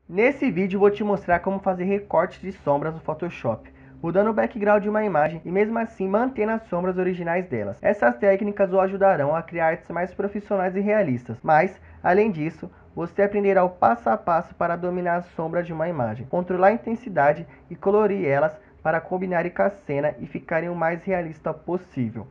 Nesse vídeo vou te mostrar como fazer recortes de sombras no Photoshop, mudando o background de uma imagem e mesmo assim mantendo as sombras originais delas. Essas técnicas o ajudarão a criar artes mais profissionais e realistas, mas, além disso, você aprenderá o passo a passo para dominar as sombras de uma imagem, controlar a intensidade e colorir elas para combinarem com a cena e ficarem o mais realista possível.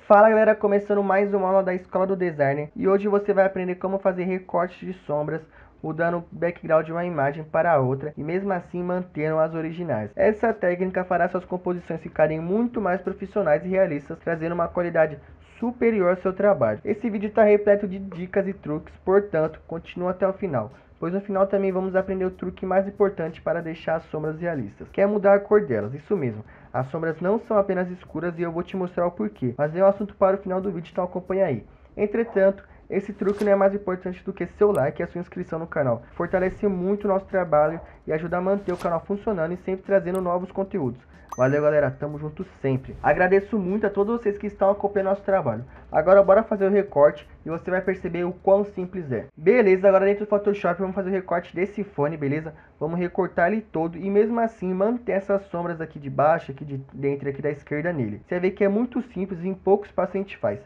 Fala galera, começando mais uma aula da Escola do Designer e hoje você vai aprender como fazer recortes de sombras mudando o background de uma imagem para outra e mesmo assim mantendo as originais. Essa técnica fará suas composições ficarem muito mais profissionais e realistas, trazendo uma qualidade superior ao seu trabalho. Esse vídeo está repleto de dicas e truques, portanto continua até o final, pois no final também vamos aprender o truque mais importante para deixar as sombras realistas, que é mudar a cor delas. Isso mesmo, as sombras não são apenas escuras e eu vou te mostrar o porquê, mas é um assunto para o final do vídeo, então acompanha aí. Entretanto, esse truque não é mais importante do que seu like e a sua inscrição no canal. Fortalece muito o nosso trabalho e ajuda a manter o canal funcionando e sempre trazendo novos conteúdos. Valeu galera, tamo junto sempre. Agradeço muito a todos vocês que estão acompanhando nosso trabalho. Agora bora fazer o recorte e você vai perceber o quão simples é. Beleza, agora dentro do Photoshop vamos fazer o recorte desse fone, beleza? Vamos recortar ele todo e mesmo assim manter essas sombras aqui de baixo, aqui de dentro, aqui da esquerda nele. Você vê que é muito simples e em poucos passos a gente faz.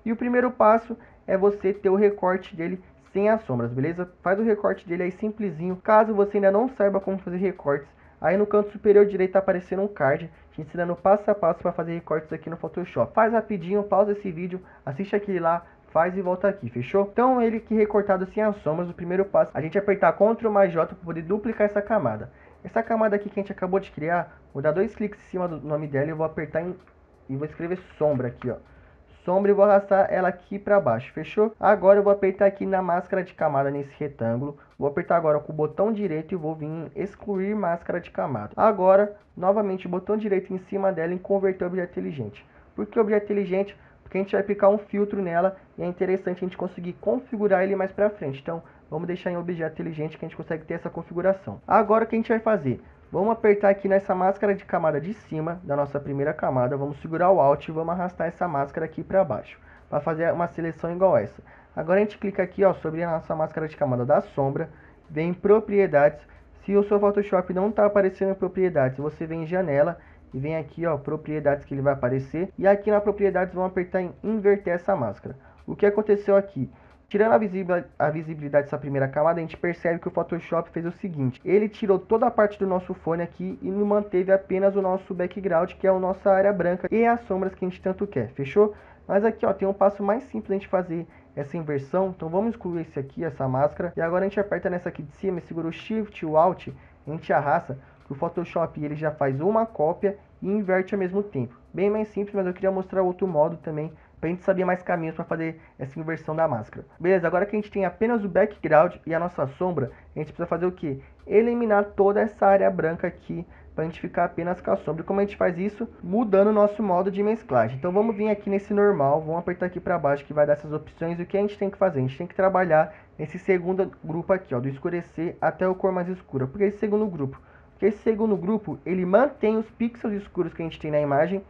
E o primeiro passo é você ter o recorte dele sem as sombras, beleza? Faz o recorte dele aí simplesinho. Caso você ainda não saiba como fazer recortes, aí no canto superior direito tá aparecendo um card te ensinando passo a passo para fazer recortes aqui no Photoshop. Faz rapidinho, pausa esse vídeo, assiste aquele lá, faz e volta aqui, fechou? Então ele que recortado sem as sombras, o primeiro passo, a gente apertar Ctrl mais J para poder duplicar essa camada. Essa camada aqui que a gente acabou de criar, vou dar dois cliques em cima do nome dela e vou apertar e vou escrever sombra aqui, ó. Sombra e vou arrastar ela aqui para baixo, fechou? Agora eu vou apertar aqui na máscara de camada nesse retângulo. Vou apertar agora com o botão direito e vou vir em excluir máscara de camada. Agora, novamente o botão direito em cima dela em converter objeto inteligente. Por que objeto inteligente? Porque a gente vai aplicar um filtro nela e é interessante a gente conseguir configurar ele mais para frente. Então, vamos deixar em objeto inteligente que a gente consegue ter essa configuração. Agora o que a gente vai fazer? Vamos apertar aqui nessa máscara de camada de cima da nossa primeira camada, vamos segurar o Alt e vamos arrastar essa máscara aqui para baixo, para fazer uma seleção igual essa. Agora a gente clica aqui ó, sobre a nossa máscara de camada da sombra, vem em propriedades. Se o seu Photoshop não está aparecendo em propriedades, você vem em janela e vem aqui ó, propriedades que ele vai aparecer. E aqui na propriedades vamos apertar em inverter essa máscara. O que aconteceu aqui? Tirando a visibilidade dessa primeira camada, a gente percebe que o Photoshop fez o seguinte. Ele tirou toda a parte do nosso fone aqui e não manteve apenas o nosso background, que é a nossa área branca e as sombras que a gente tanto quer, fechou? Mas aqui ó, tem um passo mais simples de a gente fazer essa inversão. Então vamos excluir esse aqui, essa máscara. E agora a gente aperta nessa aqui de cima, segura o Shift e o Alt, a gente arrasta. O Photoshop ele já faz uma cópia e inverte ao mesmo tempo. Bem mais simples, mas eu queria mostrar outro modo também, para a gente saber mais caminhos para fazer essa inversão da máscara. Beleza, agora que a gente tem apenas o background e a nossa sombra, a gente precisa fazer o que? Eliminar toda essa área branca aqui, para a gente ficar apenas com a sombra. E como a gente faz isso? Mudando o nosso modo de mesclagem. Então vamos vir aqui nesse normal, vamos apertar aqui para baixo que vai dar essas opções. E o que a gente tem que fazer? A gente tem que trabalhar nesse segundo grupo aqui, ó, do escurecer até o cor mais escura. Por que esse segundo grupo? Porque esse segundo grupo, ele mantém os pixels escuros que a gente tem na imagem,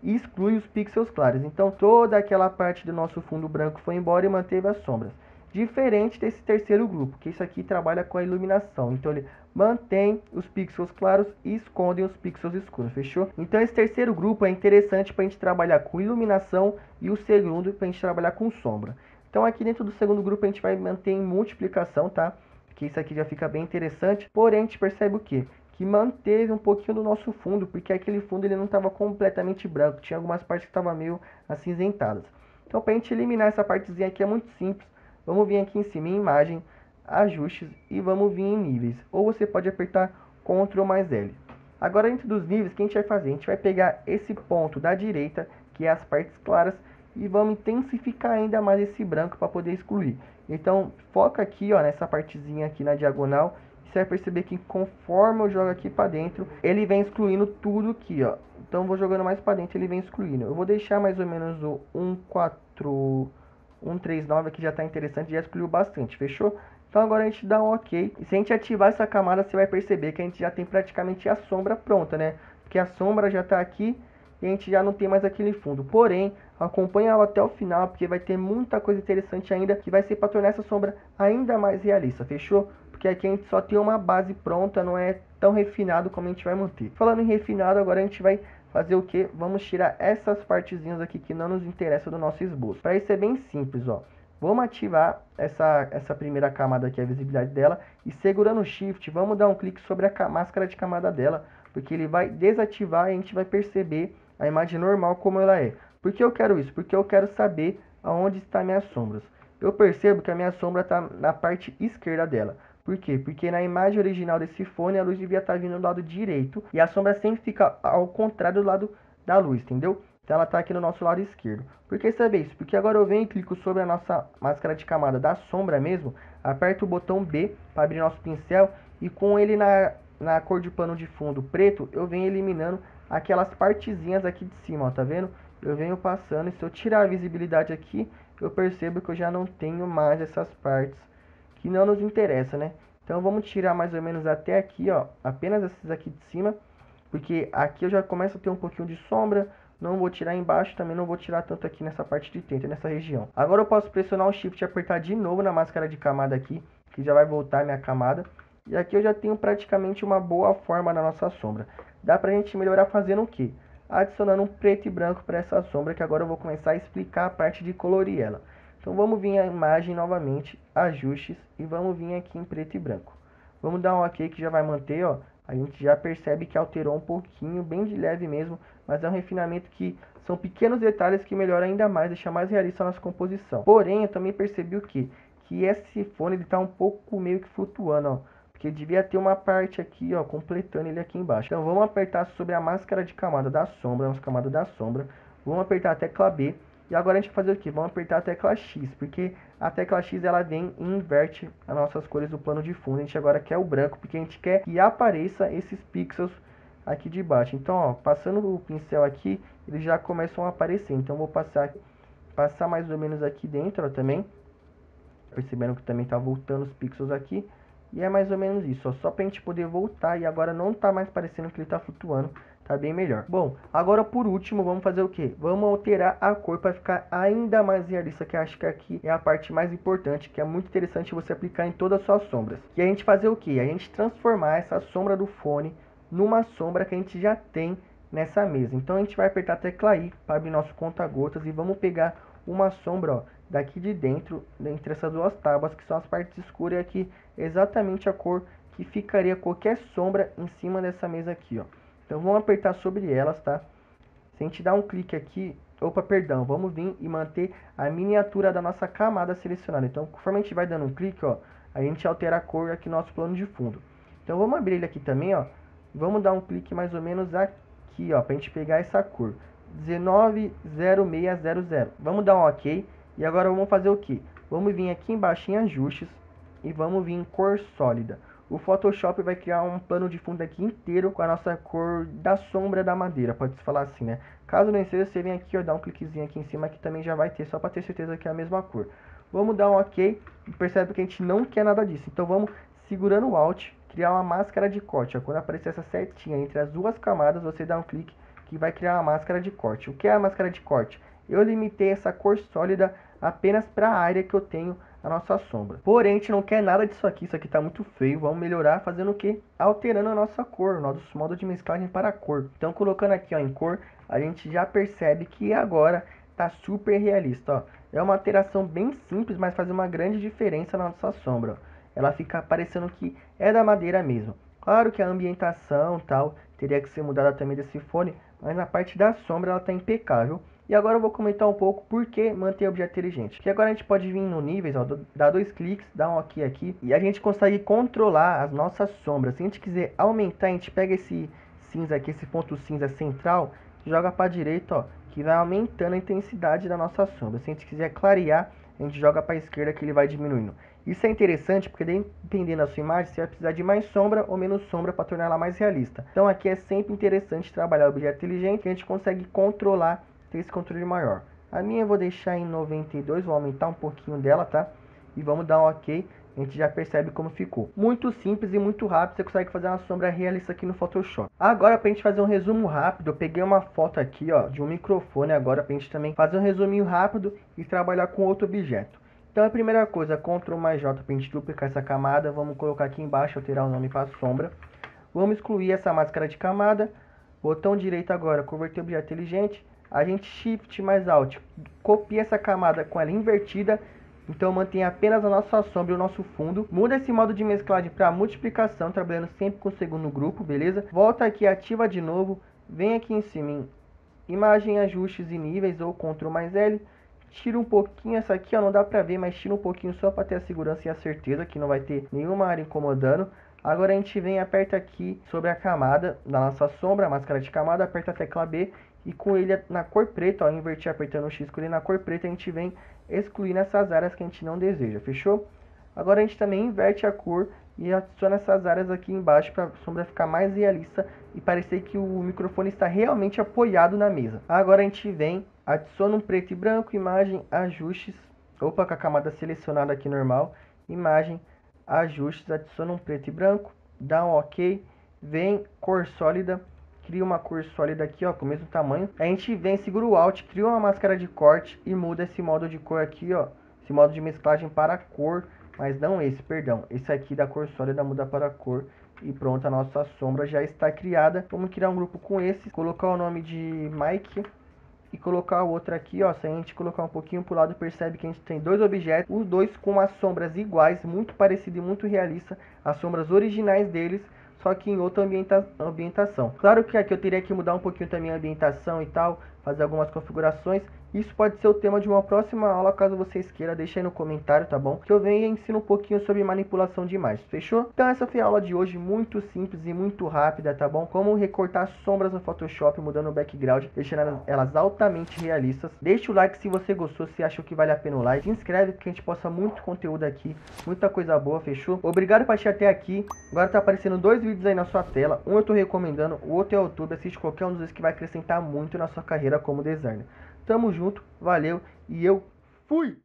e exclui os pixels claros. Então toda aquela parte do nosso fundo branco foi embora e manteve as sombras. Diferente desse terceiro grupo, que isso aqui trabalha com a iluminação. Então ele mantém os pixels claros e esconde os pixels escuros, fechou? Então esse terceiro grupo é interessante para a gente trabalhar com iluminação e o segundo para a gente trabalhar com sombra. Então aqui dentro do segundo grupo a gente vai manter em multiplicação, tá? Que isso aqui já fica bem interessante. Porém a gente percebe o quê? Que manteve um pouquinho do nosso fundo, porque aquele fundo ele não estava completamente branco, tinha algumas partes que estavam meio acinzentadas. Então para a gente eliminar essa partezinha aqui é muito simples, vamos vir aqui em cima em imagem, ajustes e vamos vir em níveis, ou você pode apertar Ctrl mais L. Agora dentro dos níveis, o que a gente vai fazer? A gente vai pegar esse ponto da direita, que é as partes claras, e vamos intensificar ainda mais esse branco para poder excluir. Então foca aqui ó, nessa partezinha aqui na diagonal. Você vai perceber que conforme eu jogo aqui para dentro, ele vem excluindo tudo aqui, ó. Então vou jogando mais para dentro, ele vem excluindo. Eu vou deixar mais ou menos o 139 aqui, já tá interessante, já excluiu bastante, fechou? Então agora a gente dá um OK. E se a gente ativar essa camada, você vai perceber que a gente já tem praticamente a sombra pronta, né? Porque a sombra já tá aqui e a gente já não tem mais aquele fundo. Porém, acompanha ela até o final, porque vai ter muita coisa interessante ainda, que vai ser para tornar essa sombra ainda mais realista, fechou? Porque aqui a gente só tem uma base pronta, não é tão refinado como a gente vai manter. Falando em refinado, agora a gente vai fazer o que? Vamos tirar essas partezinhas aqui que não nos interessam do nosso esboço. Para isso é bem simples, ó. Vamos ativar essa primeira camada aqui, a visibilidade dela, e segurando o Shift, vamos dar um clique sobre a máscara de camada dela, porque ele vai desativar e a gente vai perceber a imagem normal como ela é. Por que eu quero isso? Porque eu quero saber aonde estão minhas sombras. Eu percebo que a minha sombra está na parte esquerda dela. Por quê? Porque na imagem original desse fone a luz devia estar vindo do lado direito e a sombra sempre fica ao contrário do lado da luz, entendeu? Então ela está aqui no nosso lado esquerdo. Por que saber isso? Porque agora eu venho e clico sobre a nossa máscara de camada da sombra mesmo, aperto o botão B para abrir nosso pincel e com ele na cor de pano de fundo preto, eu venho eliminando aquelas partezinhas aqui de cima, ó, tá vendo? Eu venho passando e se eu tirar a visibilidade aqui, eu percebo que eu já não tenho mais essas partes que não nos interessa, né? Então vamos tirar mais ou menos até aqui, ó, apenas esses aqui de cima, porque aqui eu já começo a ter um pouquinho de sombra. Não vou tirar embaixo, também não vou tirar tanto aqui nessa parte de dentro, nessa região. Agora eu posso pressionar o Shift e apertar de novo na máscara de camada aqui, que já vai voltar a minha camada. E aqui eu já tenho praticamente uma boa forma na nossa sombra. Dá pra gente melhorar fazendo o quê? Adicionando um preto e branco para essa sombra, que agora eu vou começar a explicar a parte de colorir ela. Então vamos vir a imagem novamente, ajustes, e vamos vir aqui em preto e branco. Vamos dar um OK que já vai manter, ó. A gente já percebe que alterou um pouquinho, bem de leve mesmo, mas é um refinamento que são pequenos detalhes que melhoram ainda mais, deixa mais realista a nossa composição. Porém, eu também percebi o quê? Que esse fone ele tá um pouco meio que flutuando, ó. Porque devia ter uma parte aqui, ó, completando ele aqui embaixo. Então vamos apertar sobre a máscara de camada da sombra, nossa camada da sombra. Vamos apertar a tecla B. E agora a gente vai fazer o quê? Vamos apertar a tecla X, porque a tecla X ela vem e inverte as nossas cores do plano de fundo. A gente agora quer o branco, porque a gente quer que apareça esses pixels aqui de baixo. Então, ó, passando o pincel aqui, eles já começam a aparecer. Então, vou passar mais ou menos aqui dentro, ó, também. Percebendo que também tá voltando os pixels aqui. E é mais ou menos isso, ó, só pra gente poder voltar e agora não tá mais parecendo que ele tá flutuando. Tá bem melhor. Bom, agora por último, vamos fazer o que? Vamos alterar a cor para ficar ainda mais realista, que acho que aqui é a parte mais importante, que é muito interessante você aplicar em todas as suas sombras. E a gente fazer o que? A gente transformar essa sombra do fone numa sombra que a gente já tem nessa mesa. Então a gente vai apertar a tecla I para abrir nosso conta-gotas e vamos pegar uma sombra, ó, daqui de dentro, entre essas duas tábuas, que são as partes escuras, e aqui exatamente a cor que ficaria qualquer sombra em cima dessa mesa aqui, ó. Então vamos apertar sobre elas, tá? Se a gente dar um clique aqui, vamos vir e manter a miniatura da nossa camada selecionada. Então, conforme a gente vai dando um clique, ó, a gente altera a cor aqui no nosso plano de fundo. Então vamos abrir ele aqui também, ó. Vamos dar um clique mais ou menos aqui, ó, pra gente pegar essa cor. 190600. Vamos dar um OK. E agora vamos fazer o que? Vamos vir aqui embaixo em ajustes e vamos vir em cor sólida. O Photoshop vai criar um plano de fundo aqui inteiro com a nossa cor da sombra da madeira, pode-se falar assim, né? Caso não seja, você vem aqui, ó, dá um cliquezinho aqui em cima que também já vai ter, só para ter certeza que é a mesma cor. Vamos dar um OK e percebe que a gente não quer nada disso. Então vamos, segurando o Alt, criar uma máscara de corte. Ó. Quando aparecer essa setinha entre as duas camadas, você dá um clique que vai criar uma máscara de corte. O que é a máscara de corte? Eu limitei essa cor sólida apenas para a área que eu tenho a nossa sombra. Porém, a gente não quer nada disso aqui está muito feio. Vamos melhorar fazendo o que? Alterando a nossa cor, o nosso modo de mesclagem para cor. Então, colocando aqui, ó, em cor, a gente já percebe que agora tá super realista, ó. É uma alteração bem simples, mas faz uma grande diferença na nossa sombra, ó. Ela fica parecendo que é da madeira mesmo. Claro que a ambientação tal teria que ser mudada também desse fone, mas na parte da sombra ela tá impecável. E agora eu vou comentar um pouco por que manter objeto inteligente. Porque agora a gente pode vir no níveis, ó, dar dois cliques, dar um OK aqui, e a gente consegue controlar as nossas sombras. Se a gente quiser aumentar, a gente pega esse cinza aqui, esse ponto cinza central, joga para a direita, ó, que vai aumentando a intensidade da nossa sombra. Se a gente quiser clarear, a gente joga para a esquerda que ele vai diminuindo. Isso é interessante porque dependendo da sua imagem, você vai precisar de mais sombra ou menos sombra para tornar ela mais realista. Então aqui é sempre interessante trabalhar o objeto inteligente, que a gente consegue controlar, ter esse controle maior. A minha eu vou deixar em 92, vou aumentar um pouquinho dela, tá? e vamos dar um ok. A gente já percebe como ficou. Muito simples e muito rápido, você consegue fazer uma sombra realista aqui no Photoshop. Agora, pra gente fazer um resumo rápido, eu peguei uma foto aqui, ó, de um microfone agora, pra gente também fazer um resuminho rápido e trabalhar com outro objeto. Então, a primeira coisa, Ctrl mais J pra gente duplicar essa camada, vamos colocar aqui embaixo, alterar o nome para sombra. Vamos excluir essa máscara de camada, botão direito agora, converter objeto inteligente, a gente Shift mais Alt, copia essa camada com ela invertida. Então mantém apenas a nossa sombra e o nosso fundo. Muda esse modo de mesclagem para multiplicação, trabalhando sempre com o segundo grupo, beleza? Volta aqui, ativa de novo. Vem aqui em cima em imagem, ajustes e níveis, ou Ctrl mais L. Tira um pouquinho essa aqui, ó, não dá pra ver, mas tira um pouquinho só para ter a segurança e a certeza que não vai ter nenhuma área incomodando. Agora a gente vem e aperta aqui sobre a camada da nossa sombra, a máscara de camada, aperta a tecla B. E com ele na cor preta, ó, invertir apertando o X, com ele na cor preta, a gente vem excluindo essas áreas que a gente não deseja, fechou? Agora a gente também inverte a cor e adiciona essas áreas aqui embaixo para a sombra ficar mais realista e parecer que o microfone está realmente apoiado na mesa. Agora a gente vem, adiciona um preto e branco, imagem, ajustes, opa, com a camada selecionada aqui normal, imagem, ajustes, adiciona um preto e branco, dá um ok, vem, cor sólida, cria uma cor sólida aqui, ó, com o mesmo tamanho. A gente vem, segura o Alt, cria uma máscara de corte e muda esse modo de cor aqui, ó. Esse modo de mesclagem para a cor, mas não esse, perdão. Esse aqui da cor sólida muda para a cor. E pronto, a nossa sombra já está criada. Vamos criar um grupo com esse, colocar o nome de Mike e colocar o outro aqui, ó. Se a gente colocar um pouquinho pro lado, percebe que a gente tem dois objetos, os dois com as sombras iguais, muito parecido e muito realista, as sombras originais deles, só que em outra ambientação. Claro que aqui eu teria que mudar um pouquinho também a ambientação e tal, fazer algumas configurações. Isso pode ser o tema de uma próxima aula, caso vocês queiram, deixa aí no comentário, tá bom? Que eu venho e ensino um pouquinho sobre manipulação de imagens, fechou? Então essa foi a aula de hoje, muito simples e muito rápida, tá bom? Como recortar sombras no Photoshop, mudando o background, deixando elas altamente realistas. Deixa o like se você gostou, se achou que vale a pena o like. Se inscreve, porque a gente posta muito conteúdo aqui, muita coisa boa, fechou? Obrigado por assistir até aqui. Agora tá aparecendo dois vídeos aí na sua tela, um eu tô recomendando, o outro é o YouTube. Assiste qualquer um dos dois que vai acrescentar muito na sua carreira como designer. Tamo junto, valeu e eu fui!